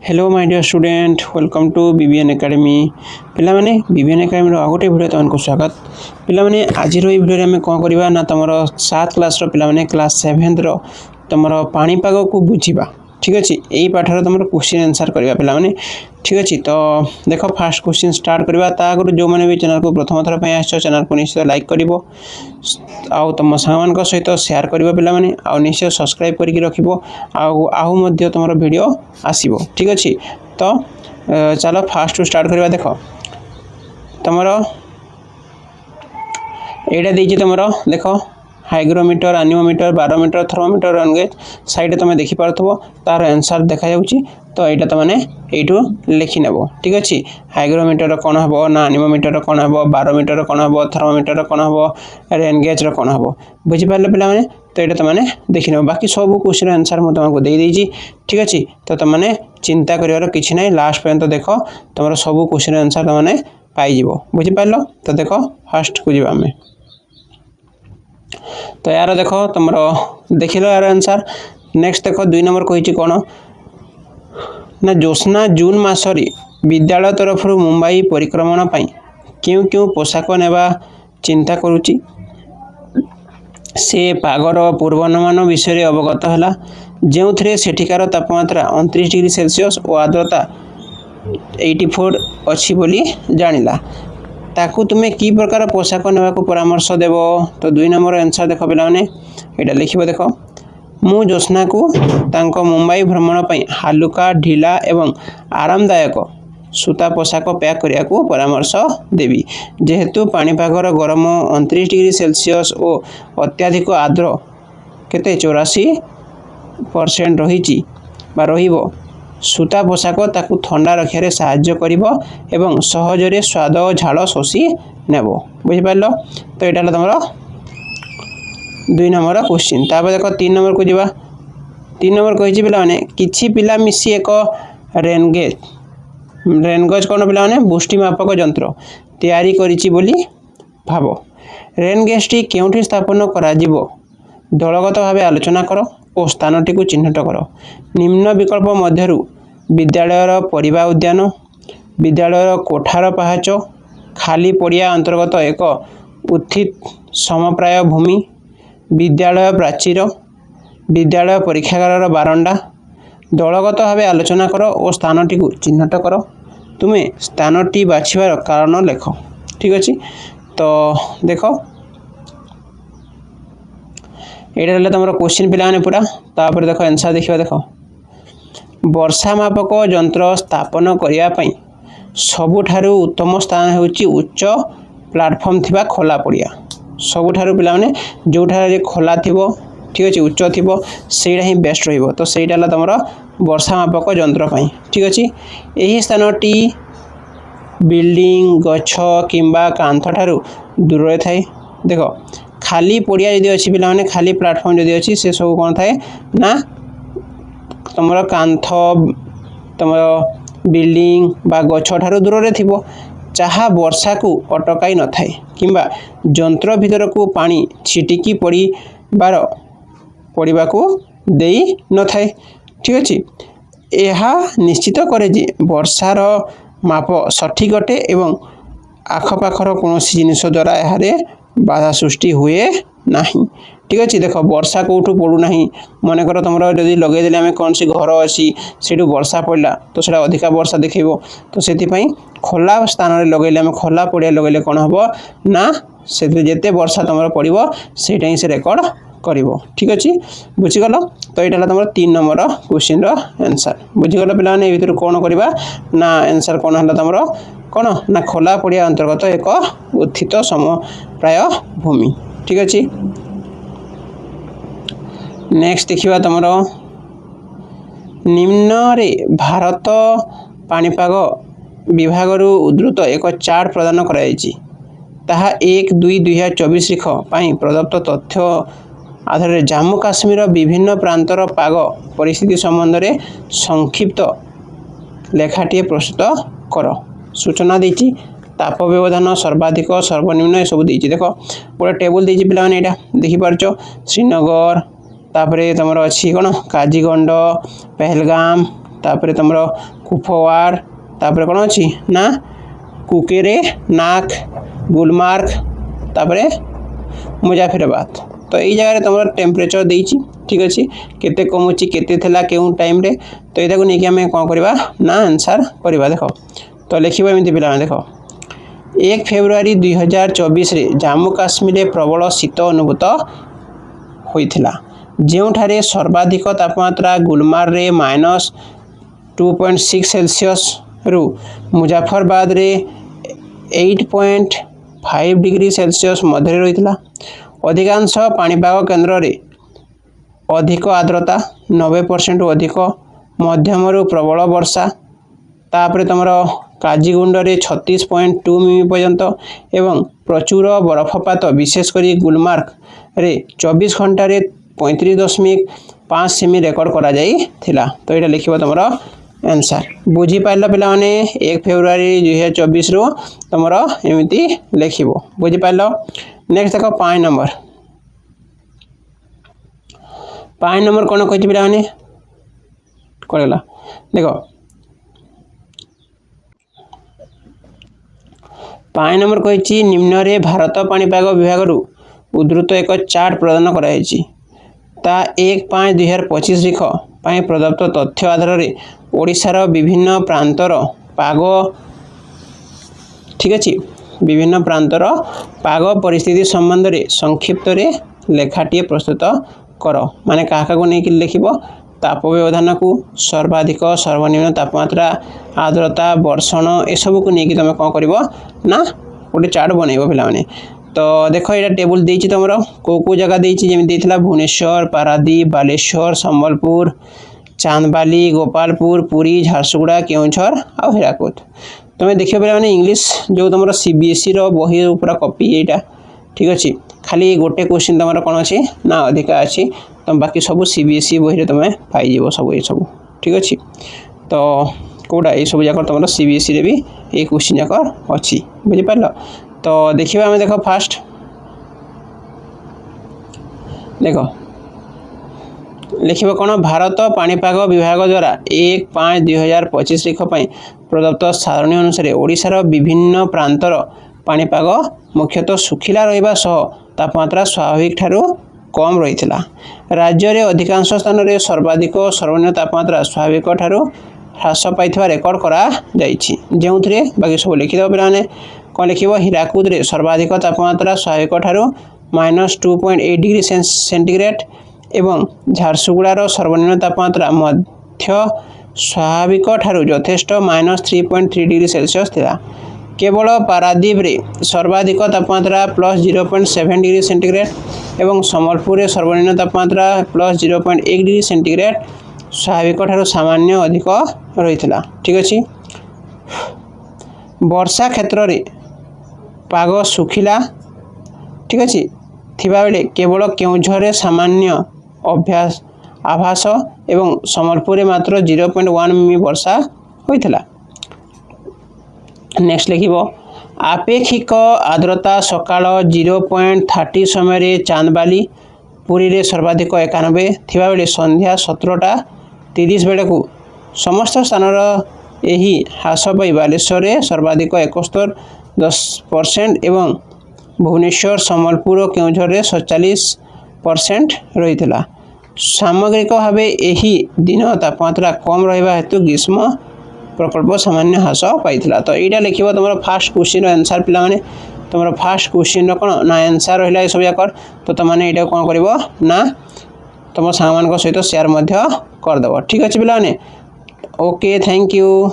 Hello my dear student welcome to BBN academy पिला माने BBN academy रो आगोटे वीडियो तुमको स्वागत पिला माने आज रो वीडियो रे हम कोन करबा ना तमरो 7 क्लास रो पिला माने क्लास 7 रो तमरो पानी पागो को बुझीबा ठीक अछि एई पाठ रो तमरो क्वेश्चन आंसर करबा पिला माने ठीक अछि तो देखो फर्स्ट क्वेश्चन स्टार्ट करबा ता आगु जो माने भी चैनल को प्रथम थर पे आछो चैनल को निश्चय लाइक करिवो आउ तम सामान को सहित शेयर करिवो पिला माने आउ निश्चय सब्सक्राइब करके रखिवो आउ मध्य तमरो वीडियो आसीबो ठीक अछि तो चलो फास्ट टू स्टार्ट करबा देखो तमरो एटा देछि तमरो देखो hygrometer anemometer barometer thermometer rain gauge side तुम देखि पारथबो तार आंसर देखा जाउची तो एटा तमने एठू लिखि नेबो ठीक अछि हाइग्रोमीटर कोन हबो ना एनीमोमीटर कोन हबो बारोमीटर कोन हबो थर्मोमीटर कोन हबो रेनगेज रो कोन हबो बुझि पारले पिला माने तो एटा तमने देखि नेबो बाकी सब क्वेश्चन आंसर म तुमको देई देछि ठीक अछि तो तमने चिंता करिवार किछि नै लास्ट पर्यंत देखो तमरो सब क्वेश्चन आंसर तमने पाई जिवो बुझि पारलो तो देखो फर्स्ट को जिबा में तो यार देखो तुमरो देखिलो यार आंसर नेक्स्ट देखो 2 नंबर कहिछि कोन ना जोस्ना जून मासरी विद्यालय तरफ मुंबई परिक्रमण पई क्यों क्यों पोशाक नेबा चिंता करूची से पागर पूर्वानुमान विषय अवगत हला जेउथरे सेठिकार तापमात्रा 29 डिग्री सेल्सियस और आर्द्रता 84 अछि बोली जानिला ताकू तुम्हें की प्रकार पोशाक नेबा को परामर्श देबो तो 2 नंबर आंसर देखो पिला माने एटा लिखिबो देखो मु जोस्ना को तांको मुंबई भ्रमण पई हालुका ढिला एवं आरामदायक सूता पोशाक पैक करिया को परामर्श देबी जेहेतु पानीपागर गरम 29 डिग्री सेल्सियस और अत्याधिक आर्द्र केते 84% रहिची बा रहिबो सूता पोशाक ताकू ठंडा रखियारे सहाय्य करिवो एवं सहजरे स्वाद और झाल शोषी नेबो बुझि पारलो तो एटा तमरो 2 नंबर क्वेश्चन तापर देखो 3 नंबर को जिबा 3 नंबर कहिछि पिला माने किछि पिला मिसी एक रेनगेज कोन पिला माने बुष्टि मापक यंत्र तयारी करिछि बोली भाबो रेनगेज टी केउठी स्थापन करा जिवो दलगत भाबे आलोचना करो और स्थानटी को चिन्हित करो निम्न विकल्प मध्यरु विद्यालयर परिबा उद्यान विद्यालयर कोठार पहाच खाली पड़िया अंतर्गत एक उत्थित समप्राय भूमि विद्यालय प्राचीर विद्यालय परीक्षागार बारंडा दलगत भाव आलोचना कर और स्थानटी को चिन्हित कर तुम्हें स्थानटी बाछिबार कारण लेख ठीक अच्छे तो देख ये तुम क्वेश्चन पिला पूरा तापर देख आंसर देखा देख वर्षा मापक यंत्र स्थापन करने सबुठारु उत्तम स्थान होची उच्च प्लाटफॉर्म थिबा खोला पड़िया सबुठारु पिला माने जोठारे खोला थिबो ठीक अछि उच्च थिबो सेडा ही बेस्ट रहिबो तो सेडा तमरो वर्षा मापक यंत्र पई ठीक अछि एही स्थानटी बिल्डिंग गछ किंबा कांथ ठारु दूर रे थाए देखो खाली पड़िया यदि अछि पिला माने खाली प्लेटफॉर्म यदि अछि से सब कोन थाए ना तमरो कांथ तमरो बिल्डिंग बा गछ ठारु दूर रे थिबो जहाँ वर्षा को अटकाई न थाए किंबा यंत्र भीतर को पानी छिटिकी पड़िबा को देई न थाए ठीक अछि एहा निश्चित करे जे वर्षार माप सठिक अटे एवं आखपाखर कौन जिनिस द्वारा यारे बाधा सृष्टि हुए नहीं ठीक अच्छे देख वर्षा कौटू पड़ूना मन कर तुम जब लगे आम कौन सी घर अच्छी से वर्षा पड़ा तो सर अधिका वर्षा देखेब तो से खोला स्थान लगे आम खोला पड़िया लगे कौन हम ना से जिते वर्षा तुम पड़ो से ही से रेकर्ड कर ठीक अच्छे बुझीगल तो यहाँ तुम 3 नंबर क्वेश्चन आंसर बुझीगल पे भर कौन करवा ना आंसर कौन है तुम कौन ना खोला पड़िया अंतर्गत एक उत्थित समप्राय भूमि ठीक अच्छे नेक्स्ट देखिबा तुम निम्न रे भारत पाणीपाग विभाग उद्धृत एक चार्ट प्रदान कराई ताहा 1-2-2024 रेख पाई प्रदत्त तथ्य आधार जम्मू काश्मीर विभिन्न प्रांतर पाग परिस्थिति संबंध में संक्षिप्त लेखाटी प्रस्तुत कर सूचना देती ताप व्यवधान सर्वाधिक सर्वनिम्न सब देती देख गोटे टेबुल देती पे देखिपार श्रीनगर तापरे तुम अच्छी कौन काजीगंड पहलगाम तापर तुम कुफवाड़ तापर कौन अच्छी ना कुकेरे नाक गुलमार्ग तापर मुजाफिराबाद। तो यही जगह तुम टेम्परेचर देती ठीक अच्छे केते कमुची केते थिला केउं टाइम रे तो यहाँ नहीं आम कौन करवा ना आंसर करवा देख तो लिखा एमती पिला देख 1 फेब्रुआरी 2024 रे जम्मू काश्मीर प्रबल शीत अनुभूत होइथिला ଯେଉଁଠାରେ सर्वाधिक तापमात्रा गुलमार्ग रे -2.6 सेल्सियस रु मुजाफरबाद रे 8.5 डिग्री सेल्सियस मध्य रही। अधिकांश पाणीपाग केन्द्र रे अधिक आर्द्रता 90% अधिक मध्यम प्रबल वर्षा तापर तुम काजीगुंड रे 36.2 मिमी पर्यंत एवं प्रचुर बरफपात विशेषकर गुलमार्ग रे 24 घंटा रे 35.5 सेमी रेकर्ड करा जाई थिला। तो ये लिखा तुम आंसर बुझीपार पे 1 फेब्रुआरी 2024 रु तुम एमती लिख बुझीपार। नेक्स्ट देख 5 नंबर कौन कही पे कौन देख 5 नंबर कही निम्न रे भारत पाणीपाग विभाग उद्धृत एक चार्ट प्रदान कराई 1/5/2025 तारीख प्रदत्त तथ्य आधार में ओडिशार विभिन्न प्रांतर पाग ठीक अच्छे विभिन्न प्रांतर पाग परिस्थिति संबंध में संक्षिप्त लेखाटी प्रस्तुत कर माने क्या नहीं लिख ताप व्यवधान को सर्वाधिक सर्वनिम्न तापमात्रा आर्द्रता वर्षण एसबू को लेकिन तुम कौन कर ना गोटे चार्ट बनइब पे तो देख ये टेबुल देती तुम को जगह देती जमी भुवनेश्वर पारादीप बालेश्वर संबलपुर चांदबाली गोपालपुर पुरी झारसुगुड़ा केउंझर आ हीराकुद तुम्हें देख पे इंग्लिश जो तुम सीबीएसई बही पूरा कॉपी यहाँ ठीक अच्छे खाली गोटे क्वेश्चन तुम कौन अच्छी ना अधिका अच्छी तुम बाकी सब सीबीएसई बही तुम पाइज सब ये सब ठीक अच्छे तो कौटा ये सब जाक तुम सीबीएसई रे भी ये क्वेश्चन जाक अच्छी बुझीपार। तो देखिए आम देख फास्ट देख लिख कौन भारत पाणीपाग विभाग द्वारा 1/5/2025 तारीख प्रदत्त सारणी अनुसार ओडिशार विभिन्न प्रांतर पाणीपाग मुख्यतः सुखिला रहिबा सह तापमात्रा स्वाभाविक ठारू कम रही। राज्य में अधिकांश स्थान में सर्वाधिक सर्वनिम्न तापमात्रा स्वाभाविक ठारू ह्रास पाई रेकर्ड करा जो बाकी सब लिखिद पे कौन लिख हीराकुद रे सर्वाधिक तापमात्रा स्वाभाविक ठारू -2.8 डिग्री सेंटीग्रेड एवं झारसुगुड़ार सर्वनिम्न तापमात्रा मध्य स्वाभाविक ठारू यथेष्ट -3.3 डिग्री सेल्सियस थिला। केवल पारादीप रे सर्वाधिक तापमात्रा +0.7 डिग्री सेंटीग्रेड एवं संबलपुर रे सर्वनिम्न तापमात्रा +0.1 डिग्री सेंटीग्रेड स्वाभाविक ठारू सामान्य अधिक रही ठीक अच्छे। वर्षा क्षेत्र रे पाग सुखिला ठीक अच्छे थिबा बेले केवल केउंझर रे सामान्य अभ्यास आभास एवं संबलपुर में मात्र 0.1 मिमी वर्षा होइथिला। नेक्स्ट लिख आपेक्षिक आर्द्रता सकाळ 0.30 समय चांदबाली पुरी रे सर्वाधिक 91 थिबा बेले संध्या 17:30 बेले को समस्त स्थान यही ह्रास पाई बालेश्वर रे सर्वाधिक 71% एवं भुवनेश्वर संबलपुर और केउंझर रे 47% रही। सामग्रिक भाव यही दिन तापमात्रा कम रहा हेतु ग्रीष्म प्रकल्प सामान्य ह्रास पाई। तो यहाँ लिख तुम फास्ट क्वेश्चन आंसर पे तुम फास्ट क्वेश्चन कौन ना आंसर रहा सब जाक तो तुमने यहाँ कौन कर ना तुम सांग सहित शेयर करदेव ठीक अच्छे पे ओके थैंक यू।